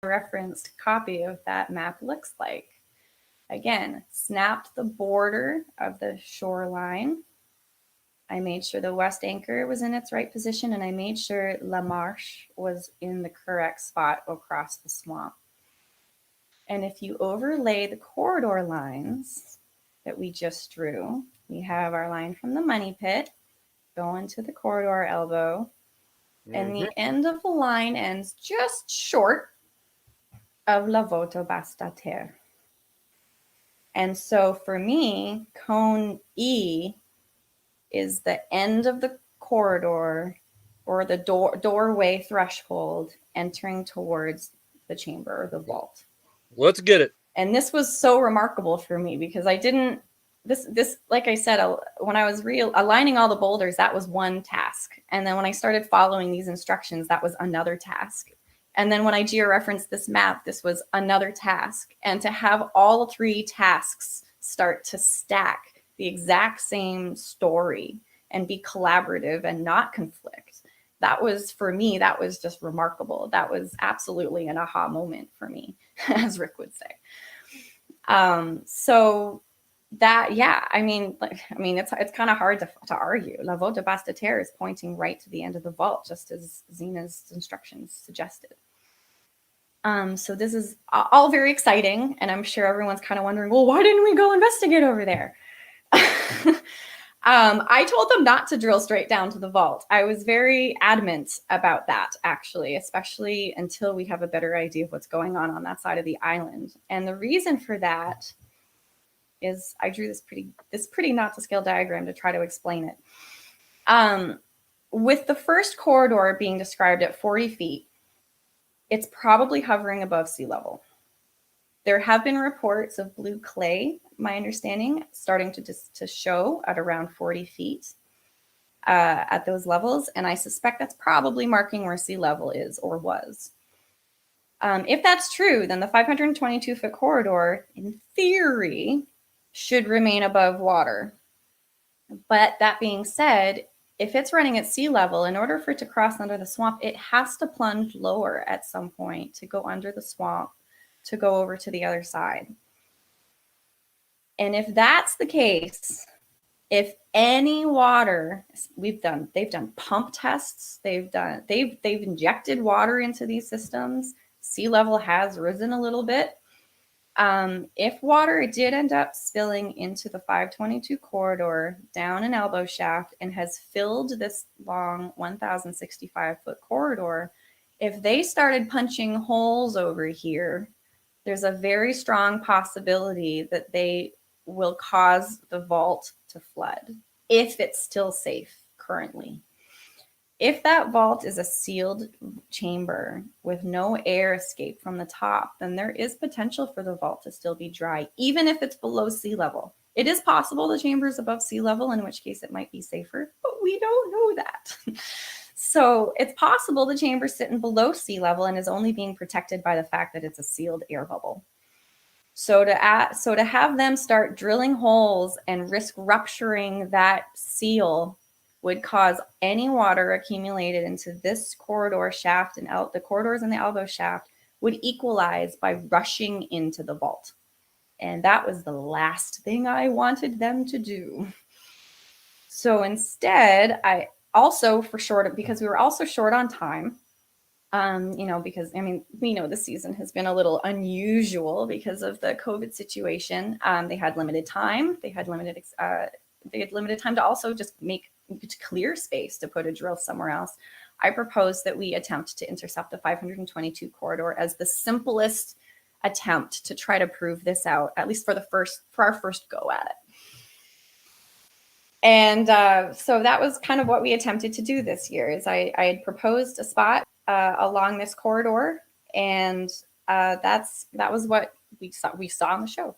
referenced copy of that map looks like. Again, snapped the border of the shoreline. I made sure the west anchor was in its right position, and I made sure La Marche was in the correct spot across the swamp. And if you overlay the corridor lines that we just drew, we have our line from the money pit going to the corridor elbow, and the end of the line ends just short of La Voto Basta Terre. And so for me, cone E is the end of the corridor or the doorway threshold entering towards the chamber or the vault. Let's get it. And this was so remarkable for me because I didn't, this like I said, when I was aligning all the boulders, that was one task. And then when I started following these instructions, that was another task. And then when I georeferenced this map, this was another task. And to have all three tasks start to stack the exact same story and be collaborative and not conflict, that was, for me, that was just remarkable. That was absolutely an aha moment for me, as Rick would say. So that, yeah, I mean, it's kind of hard to argue. La Voûte de Basse-Terre is pointing right to the end of the vault, just as Zena's instructions suggested. So this is all very exciting, and I'm sure everyone's kind of wondering, well, why didn't we go investigate over there? I told them not to drill straight down to the vault. I was very adamant about that, actually, especially until we have a better idea of what's going on that side of the island. And the reason for that is I drew this pretty not to scale diagram to try to explain it. With the first corridor being described at 40 feet, it's probably hovering above sea level. There have been reports of blue clay, my understanding, starting to show at around 40 feet at those levels. And I suspect that's probably marking where sea level is or was. If that's true, then the 522-foot corridor, in theory, should remain above water. But that being said, if it's running at sea level, in order for it to cross under the swamp, it has to plunge lower at some point to go under the swamp, to go over to the other side. And if that's the case, if any water, they've done pump tests, they've injected water into these systems, sea level has risen a little bit. If water did end up spilling into the 522 corridor down an elbow shaft and has filled this long 1,065-foot corridor, if they started punching holes over here, there's a very strong possibility that they will cause the vault to flood if it's still safe currently. If that vault is a sealed chamber with no air escape from the top, then there is potential for the vault to still be dry, even if it's below sea level. It is possible the chamber is above sea level, in which case it might be safer, but we don't know that. So it's possible the chamber's sitting below sea level and is only being protected by the fact that it's a sealed air bubble. So to have them start drilling holes and risk rupturing that seal would cause any water accumulated into this corridor shaft and out the corridors in the elbow shaft would equalize by rushing into the vault. And that was the last thing I wanted them to do. So instead, I also, because we were also short on time, because, we know the season has been a little unusual because of the COVID situation. They had limited time. They had limited time to also just clear space to put a drill somewhere else. I propose that we attempt to intercept the 522 corridor as the simplest attempt to try to prove this out, at least for our first go at it. And so that was kind of what we attempted to do this year. Is I had proposed a spot along this corridor, and that was what we saw on the show.